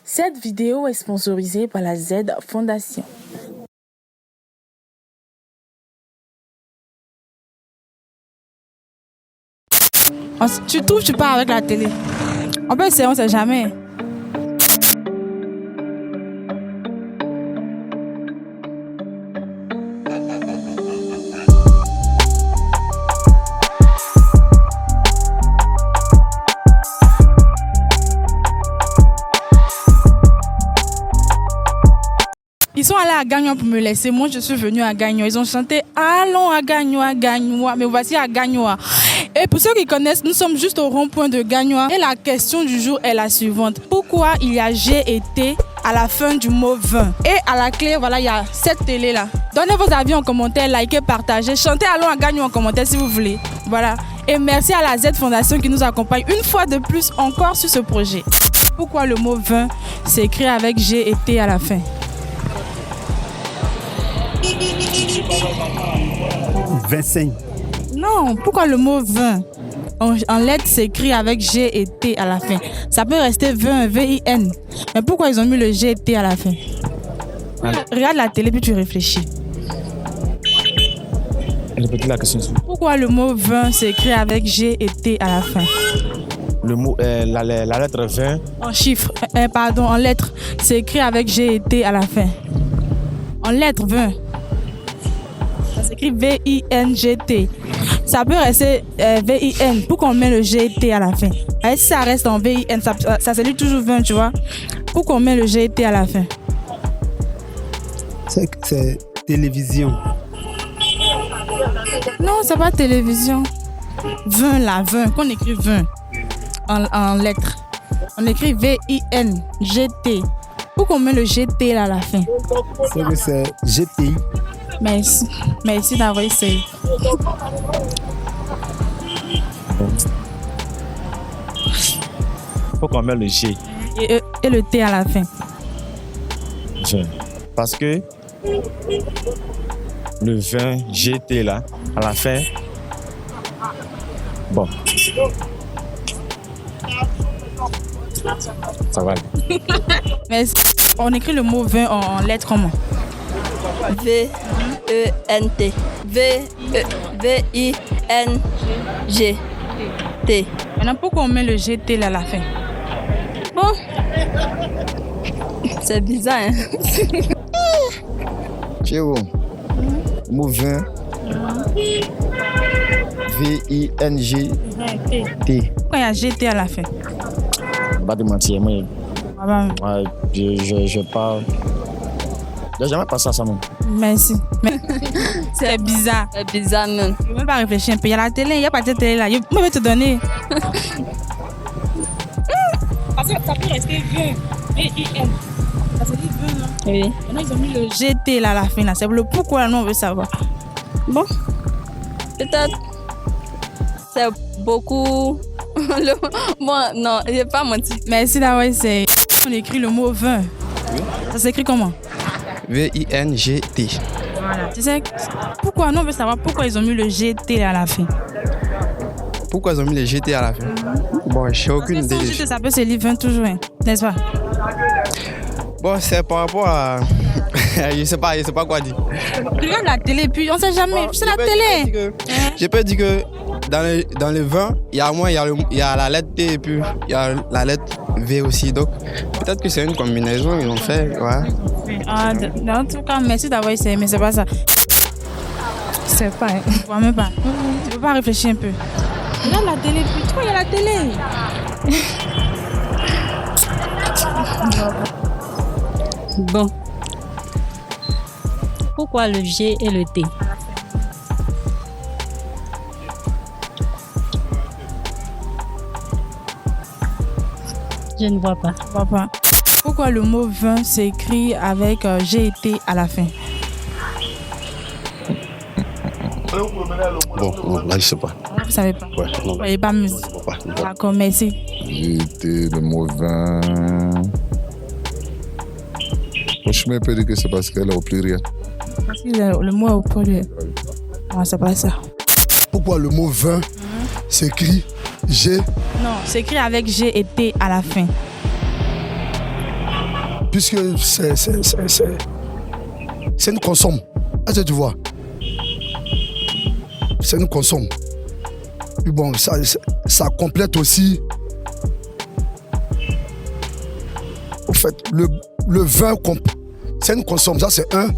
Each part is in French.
Cette vidéo est sponsorisée par la Z Fondation. Tu trouves, tu pars avec la télé. On peut essayer, on sait jamais. Ils sont allés à Gagnoa pour me laisser. Moi, je suis venue à Gagnoa. Ils ont chanté « Allons à Gagnoa, Gagnoa ». Mais voici à Gagnoa. Et pour ceux qui connaissent, nous sommes juste au rond-point de Gagnoa. Et la question du jour est la suivante. Pourquoi il y a G et T à la fin du mot 20? Et à la clé, voilà, il y a cette télé-là. Donnez vos avis en commentaire, likez, partagez. Chantez « Allons à Gagnoa » en commentaire si vous voulez. Voilà. Et merci à la Z Fondation qui nous accompagne une fois de plus encore sur ce projet. Pourquoi le mot 20 s'écrit avec G et T à la fin? 25. Non, pourquoi le mot 20 en lettres s'écrit avec G et T à la fin? Ça peut rester 20, V-I-N. Mais pourquoi ils ont mis le G et T à la fin? Regarde la télé puis tu réfléchis. Répétez la question. Pourquoi le mot 20 s'écrit avec G et T à la fin? Le mot, la lettre 20. En chiffres, en lettres, c'est écrit avec G et T à la fin. En lettres 20. Ça s'écrit V-I-N-G-T. Ça peut rester V-I-N. Pourquoi on met le G et T à la fin? Et si ça reste en V-I-N, ça se lit toujours 20, tu vois. Pourquoi on met le G et T à la fin? C'est télévision. Non, c'est pas télévision. 20 là, 20. Qu'on écrit 20 en lettres. On écrit V-I-N-G-T. Pourquoi on met le G-T là à la fin? C'est que c'est GTI. Merci d'avoir essayé. Pourquoi on met le G Et le T à la fin? Parce que le 20 GT là, à la fin. Bon. Ça va. Mais on écrit le mot 20 en lettres comment? V-E-N-T. V-I-N-G-T. Maintenant, pourquoi on met le GT là à la fin? Bon. C'est bizarre, hein? Jérôme, mot 20, V-I-N-G-T. Pourquoi il y a GT à la fin? Pas de mentir, moi. Ah bah. Ouais, je parle. J'ai jamais passé à ça, même. Merci. C'est bizarre. C'est bizarre, même. Je ne peux même pas réfléchir un peu. Il y a la télé, il n'y a pas de télé là. Je vais te donner. Parce que ça peut rester 20. V-I-N. Ça se dit 20, non? Oui. Maintenant, ils ont mis le GT là à la fin. Là. C'est le pourquoi, nous, on veut savoir. Bon. Peut-être. C'est beaucoup. Bon, non, je n'ai pas menti. Merci d'avoir essayé. On écrit le mot 20. Oui. Ça s'écrit comment? V-I-N-G-T. Voilà. Tu sais, pourquoi? Nous, on veut savoir pourquoi ils ont mis le GT à la fin. Pourquoi ils ont mis les GT à la fin? Bon, je n'ai aucune idée. GT, ça peut se lire 20 toujours, hein, n'est-ce pas? Bon, c'est par rapport à... je sais pas quoi dire. Regarde la télé, puis on sait jamais. Bon, c'est la télé. J'ai pas dit que dans le 20, il y a la lettre T et puis il y a la lettre V aussi. Donc, peut-être que c'est une combinaison, ils ont fait. Ouais. Ah, en tout cas, merci d'avoir essayé, mais c'est pas ça. C'est pas, hein. Je vois même pas. Tu peux pas réfléchir un peu. Regarde la télé, puis toi, il y a la télé. Bon. Pourquoi le G et le T? Je ne vois pas. Je vois pas. Pourquoi le mot 20 s'écrit avec G et T à la fin? Bon, non, là, je sais pas. Vous savez pas? Ouais, non. Vous voyez pas musique. D'accord, merci. J'étais le mot 20. Je me peux dire que c'est parce qu'elle est au pluriel. Parce que le mot est au pluriel. Non, c'est pas ça. Pourquoi le mot 20 s'écrit G? Non, c'est écrit avec G et T à la fin. puisque c'est une consomme. Est-ce que tu vois? C'est une consomme. Puis bon, ça complète aussi. En fait, le vin, c'est une consomme. Ça, c'est un.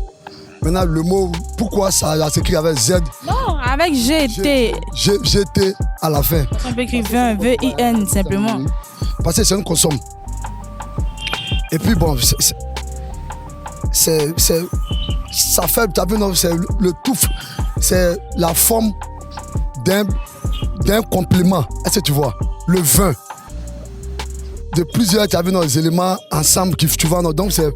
Maintenant, le mot, pourquoi ça s'écrit avec Z? Non, avec GT. GT à la fin. On peut écrire vin, V-I-N, simplement. Parce que c'est une consomme. Et puis bon, ça fait, tu as vu, non, c'est le tout, c'est la forme d'un complément. Est-ce que tu vois? Le vin. De plusieurs, tu as vu, non, les éléments ensemble qui, tu vois, non, donc c'est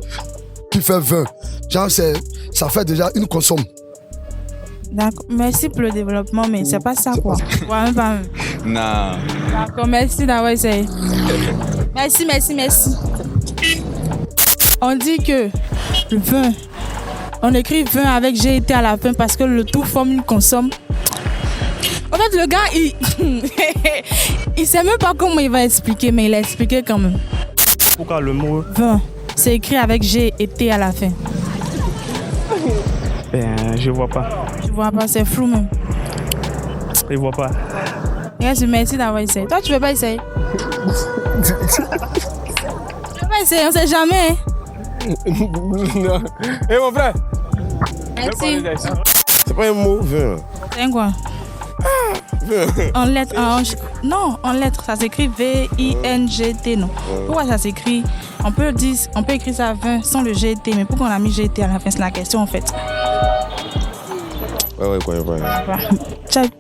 qui fait vin. Genre, ça fait déjà une consomme. D'accord, merci pour le développement, mais c'est pas ça, quoi. Ouais, même pas. Non. D'accord, merci d'avoir essayé. Merci. On dit que le vin, on écrit vin avec GT à la fin parce que le tout forme une consomme. En fait, le gars, il sait même pas comment il va expliquer, mais il a expliqué quand même. Pourquoi le mot vin, c'est écrit avec G et T à la fin? Je vois pas. Je vois pas, c'est flou même. Je vois pas. Merci d'avoir essayé. Toi, tu veux pas essayer? Tu veux pas essayer, on sait jamais. Non. Eh mon frère. Merci. C'est pas un mot, vin. C'est quoi? En lettres, non, en lettres, ça s'écrit V-I-N-G-T, non. Pourquoi ça s'écrit? On peut écrire ça 20 sans le GT, mais pourquoi on a mis GT à la fin? C'est la question en fait. Ouais.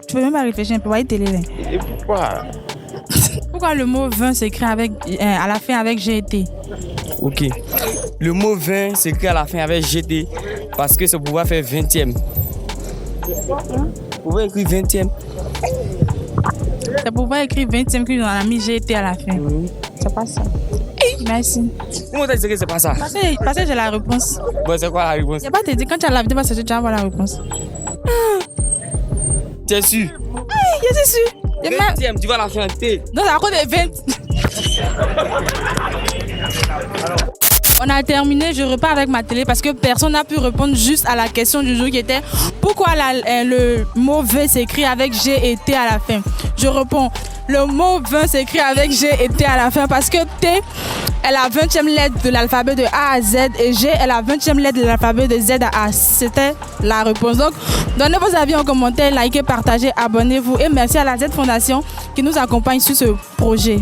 Tu peux même pas réfléchir un peu, voyez télé là. Et pourquoi? Pourquoi le mot 20 s'écrit à la fin avec GT? Ok. Le mot 20 s'écrit à la fin avec GT parce que ça pouvoir faire 20e. Vous pouvez écrire 20e. Ça pouvoir écrire 20e qu'on a mis GT à la fin. C'est pas ça. Merci. Comment t'as dit que c'est pas ça? Parce que j'ai la réponse. Bon, c'est quoi la réponse? Je vais pas te dire, quand tu as la vidéo, tu vas avoir la réponse. Tu es sûr? Oui, je suis sûr. 20e, tu vas la faire T. Non, c'est à cause des 20. On a terminé, je repars avec ma télé parce que personne n'a pu répondre juste à la question du jour qui était pourquoi le mot V s'écrit avec G et T à la fin. Je réponds, le mot 20 s'écrit avec G et T à la fin parce que T est la 20e lettre de l'alphabet de A à Z et G est la 20e lettre de l'alphabet de Z à A. C'était la réponse. Donc, donnez vos avis en commentaire, likez, partagez, abonnez-vous et merci à la Z Fondation qui nous accompagne sur ce projet.